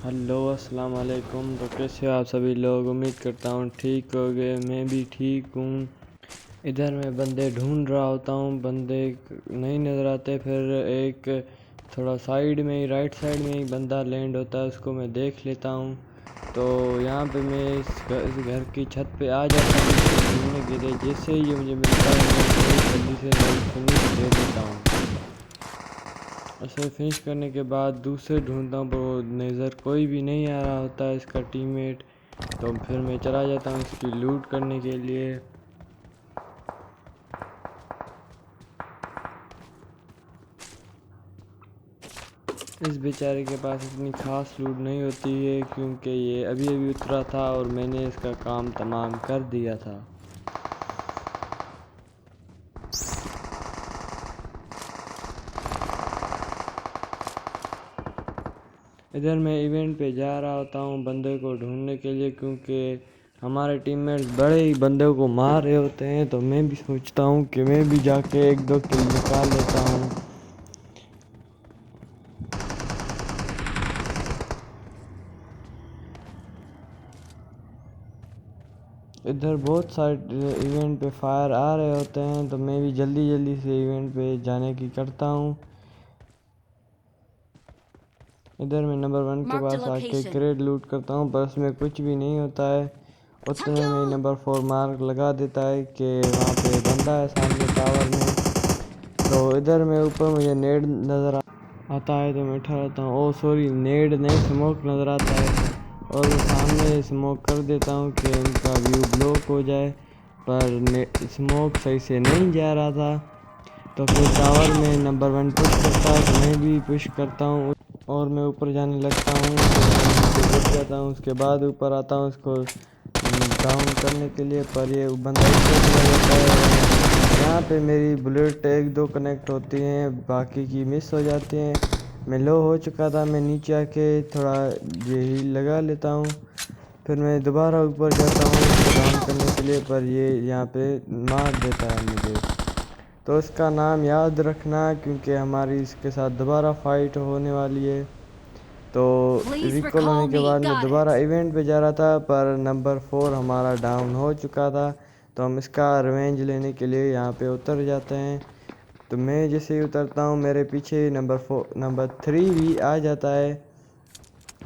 Hello अस्सलाम वालेकुम। तो कैसे हो आप सभी लोग? उम्मीद करता हूँ ठीक होगे। मैं भी ठीक हूँ। इधर मैं बंदे ढूंढ रहा होता हूँ, बंदे नहीं नज़र आते। फिर एक थोड़ा साइड में ही, राइट साइड में ही बंदा लैंड होता है, उसको मैं देख लेता हूँ। तो यहाँ पे मैं इस घर की छत पे आ जाता हूँ ढूंढने के लिए। जैसे ही ये मुझे मिलता है मैं उसको जल्दी से फिनिश दे देता हूँ। उसे फिनिश करने के बाद दूसरे ढूंढता हूँ, पर वो नज़र कोई भी नहीं आ रहा होता है इसका टीममेट। तो फिर मैं चला जाता हूँ इसकी लूट करने के लिए। इस बेचारे के पास इतनी ख़ास लूट नहीं होती है, क्योंकि ये अभी अभी उतरा था और मैंने इसका काम तमाम कर दिया था। इधर मैं इवेंट पे जा रहा होता हूँ बंदे को ढूंढने के लिए, क्योंकि हमारे टीममेट्स बड़े ही बंदे को मार रहे होते हैं। तो मैं भी सोचता हूँ कि मैं भी जाके एक दो किल निकाल लेता हूँ। इधर बहुत सारे इवेंट पे फायर आ रहे होते हैं, तो मैं भी जल्दी जल्दी से इवेंट पे जाने की करता हूँ। इधर मैं नंबर 1 के पास आके क्रेट लूट करता हूँ, पर उसमें कुछ भी नहीं होता है। उतने में नंबर 4 मार्क लगा देता है कि वहाँ पे बंदा है सामने टावर में। तो इधर में ऊपर मुझे नेड नज़र आता है, तो मैं उठा लेता हूँ। ओह सॉरी, नेड नहीं, स्मोक नज़र आता है और मैं सामने स्मोक कर देता हूँ कि उनका व्यू ब्लॉक हो जाए, पर स्मोक सही से नहीं जा रहा था। तो फिर टावर में नंबर 1 पुश करता है, तो मैं भी पुश करता हूँ और मैं ऊपर जाने लगता हूँ। तो मैं गिर जाता हूँ, उसके बाद ऊपर आता हूँ उसको डाउन करने के लिए, पर ये बंदा ऊपर चला जाता है। यहाँ पे मेरी बुलेट एक दो कनेक्ट होती हैं, बाकी की मिस हो जाती हैं। मैं लो हो चुका था, मैं नीचे आके थोड़ा ये हील लगा लेता हूँ। फिर मैं दोबारा ऊपर जाता हूँ उसको डाउन करने के लिए, पर ये यहाँ पे मार देता है मुझे। तो इसका नाम याद रखना, क्योंकि हमारी इसके साथ दोबारा फाइट होने वाली है। तो रिकॉल होने के बाद मैं दोबारा इवेंट पे जा रहा था, पर नंबर 4 हमारा डाउन हो चुका था। तो हम इसका रिवेंज लेने के लिए यहाँ पे उतर जाते हैं। तो मैं जैसे ही उतरता हूँ, मेरे पीछे नंबर 3 भी आ जाता है।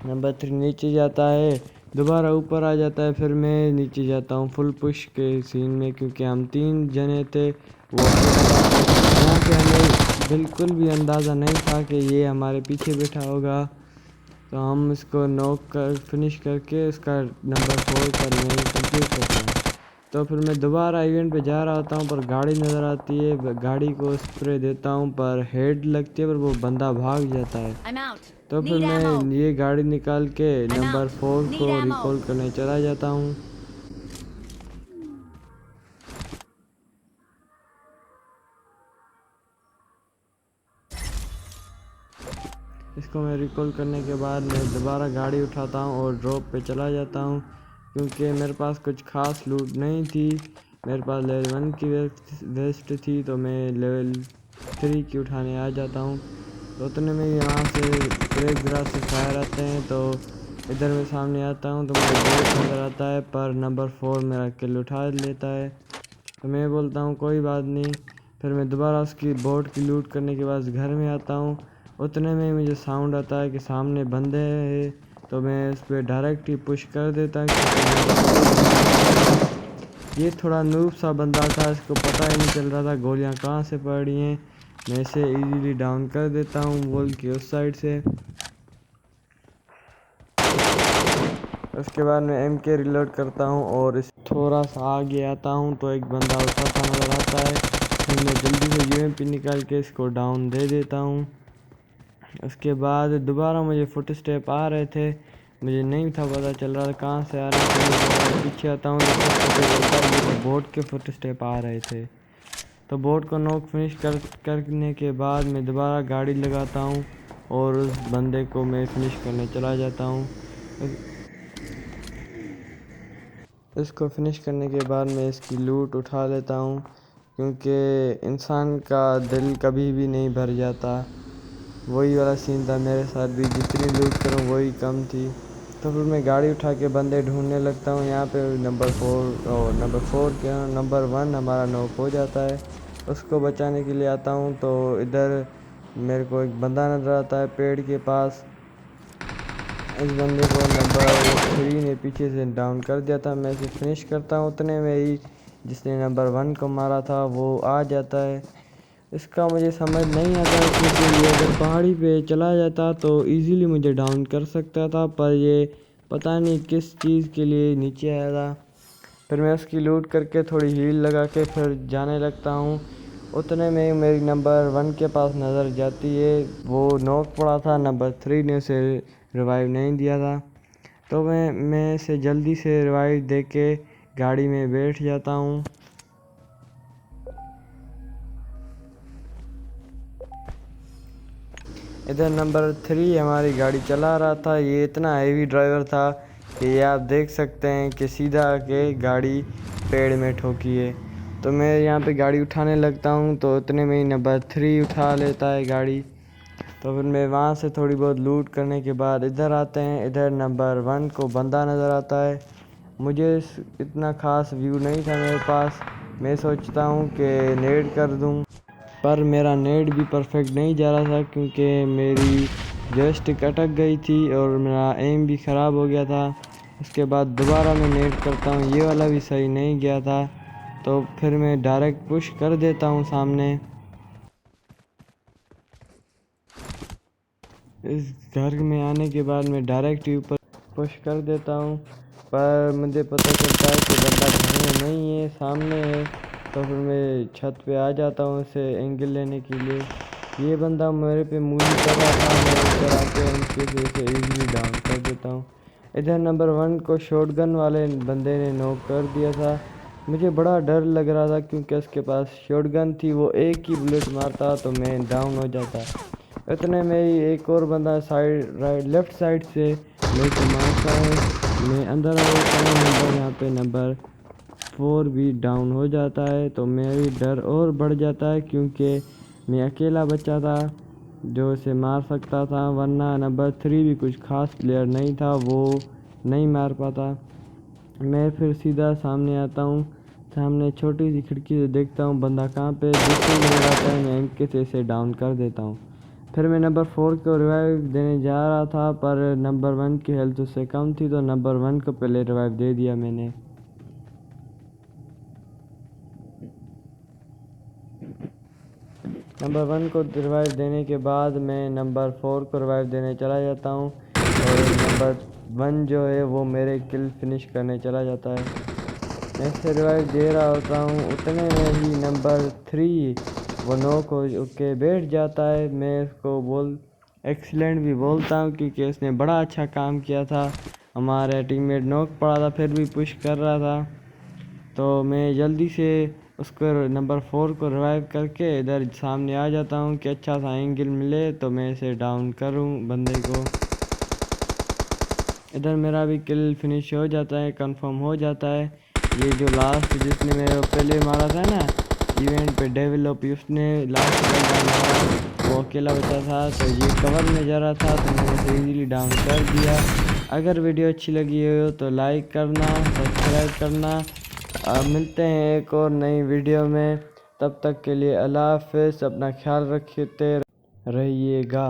नंबर 3 नीचे जाता है, दोबारा ऊपर आ जाता है, फिर मैं नीचे जाता हूँ फुल पुश के सीन में, क्योंकि हम 3 जने थे। वो यहाँ पे हमें बिल्कुल भी अंदाज़ा नहीं था कि ये हमारे पीछे बैठा होगा। तो हम इसको नॉक कर फिनिश करके इसका नंबर 4 का रिवेंज कंप्लीट करते हैं। तो फिर मैं दोबारा इवेंट पे जा रहा होता हूँ, पर गाड़ी नज़र आती है, गाड़ी को स्प्रे देता हूँ, पर हेड लगती है, पर वो बंदा भाग जाता है। तो फिर मैं ये गाड़ी निकाल के नंबर 4 को रिकॉल करने चला जाता हूँ। इसको मैं रिकॉल करने के बाद मैं दोबारा गाड़ी उठाता हूँ और ड्रॉप पे चला जाता हूँ, क्योंकि मेरे पास कुछ खास लूट नहीं थी। मेरे पास लेवल 1 की वेस्ट थी, तो मैं लेवल 3 की उठाने आ जाता हूँ। तो उतने में यहाँ से ब्रेक ग्रास से फायर आते हैं, तो इधर मैं सामने आता हूँ, तो मुझे बोट नज़र आता है, पर नंबर 4 मेरा किल उठा लेता है। तो मैं बोलता हूँ कोई बात नहीं। फिर मैं दोबारा उसकी बोट की लूट करने के बाद घर में आता हूँ। उतने में मुझे साउंड आता है कि सामने बंदे हैं, तो मैं उस पर डायरेक्ट ही पुश कर देता हूँ। ये थोड़ा नूब सा बंदा था, इसको पता ही नहीं चल रहा था गोलियाँ कहाँ से पड़ रही हैं। मैं इसे इजीली डाउन कर देता हूँ वॉल की उस साइड से। उसके बाद मैं MK रिलोड करता हूँ और इस थोड़ा सा आगे आता हूँ, तो एक बंदा उठा सा नज़र आता है। फिर मैं जल्दी से UMP निकाल के इसको डाउन दे देता हूँ। उसके बाद दोबारा मुझे फुट स्टेप आ रहे थे, मुझे नहीं था पता चल रहा था कहाँ से आ रहे थे। पीछे आता हूँ तो बोट के फुट स्टेप आ रहे थे। तो बोट को नॉक फिनिश करने के बाद मैं दोबारा गाड़ी लगाता हूँ और उस बंदे को मैं फिनिश करने चला जाता हूँ। इसको फिनिश करने के बाद मैं इसकी लूट उठा लेता हूँ, क्योंकि इंसान का दिल कभी भी नहीं भर जाता। वही वाला सीन था मेरे साथ भी, जितनी लूट करूँ वही कम थी। तो फिर मैं गाड़ी उठा के बंदे ढूंढने लगता हूँ। यहाँ पे नंबर 4 क्या नंबर 1 हमारा नॉक हो जाता है। उसको बचाने के लिए आता हूँ तो इधर मेरे को एक बंदा नज़र आता है पेड़ के पास। इस बंदे को नंबर 3 ने पीछे से डाउन कर दिया था। मैं इसे फिनिश करता हूँ, उतने में ही जिसने नंबर 1 को मारा था वो आ जाता है। इसका मुझे समझ नहीं आता क्योंकि ये अगर पहाड़ी पे चला जाता तो इजीली मुझे डाउन कर सकता था, पर ये पता नहीं किस चीज़ के लिए नीचे आया था। फिर मैं उसकी लूट करके थोड़ी हील लगा के फिर जाने लगता हूँ। उतने में मेरी नंबर 1 के पास नज़र जाती है, वो नॉक पड़ा था। नंबर 3 ने उसे रिवाइव नहीं दिया था, तो मैं इसे जल्दी से रिवाइव दे के गाड़ी में बैठ जाता हूँ। इधर नंबर 3 हमारी गाड़ी चला रहा था। ये इतना हेवी ड्राइवर था कि ये आप देख सकते हैं कि सीधा आके गाड़ी पेड़ में ठोकी है। तो मैं यहाँ पे गाड़ी उठाने लगता हूँ तो उतने में ही नंबर 3 उठा लेता है गाड़ी। तो फिर मैं वहाँ से थोड़ी बहुत लूट करने के बाद इधर आते हैं। इधर नंबर 1 को बंदा नज़र आता है। मुझे इतना ख़ास व्यू नहीं था मेरे पास। मैं सोचता हूँ कि नेड कर दूँ, पर मेरा नेट भी परफेक्ट नहीं जा रहा था क्योंकि मेरी जॉयस्टिक अटक गई थी और मेरा एम भी ख़राब हो गया था। उसके बाद दोबारा मैं नेट करता हूँ, ये वाला भी सही नहीं गया था। तो फिर मैं डायरेक्ट पुश कर देता हूँ सामने। इस घर में आने के बाद मैं डायरेक्ट ऊपर पुश कर देता हूँ, पर मुझे पता चलता है कि बंदा घर में नहीं है, सामने है। तो फिर मैं छत पे आ जाता हूँ इसे एंगल लेने के लिए। ये बंदा मेरे पे मूवी कर रहा था, मैं ऊपर आके उनके से इसे ईजिली डाउन कर देता हूँ। इधर नंबर 1 को शॉटगन वाले बंदे ने नॉक कर दिया था। मुझे बड़ा डर लग रहा था क्योंकि उसके पास शॉटगन थी, वो एक ही बुलेट मारता तो मैं डाउन हो जाता। इतने में ही एक और बंदा लेफ्ट साइड से लेके मारता है। मैं अंदर आ जाता हूँ। नंबर यहाँ पे नंबर 4 भी डाउन हो जाता है, तो मेरी डर और बढ़ जाता है क्योंकि मैं अकेला बच्चा था जो इसे मार सकता था, वरना नंबर 3 भी कुछ खास प्लेयर नहीं था, वो नहीं मार पाता। मैं फिर सीधा सामने आता हूँ। सामने छोटी सी खिड़की से देखता हूँ बंदा कहाँ पे, जिससे नजर आता है मैं एमके से इसे डाउन कर देता हूँ। फिर मैं नंबर 4 को रिवाइव देने जा रहा था, पर नंबर 1 की हेल्थ उससे कम थी, तो नंबर 1 को पहले रिवाइव दे दिया मैंने। नंबर 1 को रिवाइव देने के बाद मैं नंबर 4 को रिवाइव देने चला जाता हूँ और नंबर 1 जो है वो मेरे किल फिनिश करने चला जाता है। मैं इसे रिवाइव दे रहा होता हूँ, उतने में ही नंबर 3 वो नॉक हो के बैठ जाता है। मैं उसको एक्सीलेंट भी बोलता हूँ क्योंकि उसने बड़ा अच्छा काम किया था। हमारा टीममेट नॉक पड़ा था फिर भी पुश कर रहा था, तो मैं जल्दी से उसको नंबर 4 को रिवाइव करके इधर सामने आ जाता हूँ कि अच्छा सा एंगल मिले तो मैं इसे डाउन करूँ बंदे को। इधर मेरा भी किल फिनिश हो जाता है, कंफर्म हो जाता है। ये जो लास्ट जिसने मेरे को पहले मारा था ना इवेंट पे डेवलप, उसने लास्ट बंदा मारा, वो अकेला बचा था, तो ये कवर में जा रहा था तो मैंने इसे ईजिली डाउन कर दिया। अगर वीडियो अच्छी लगी हो तो लाइक करना, सब्सक्राइब करना। मिलते हैं एक और नई वीडियो में, तब तक के लिए अल्लाह हाफ़िज़। अपना ख्याल रखते रहिएगा।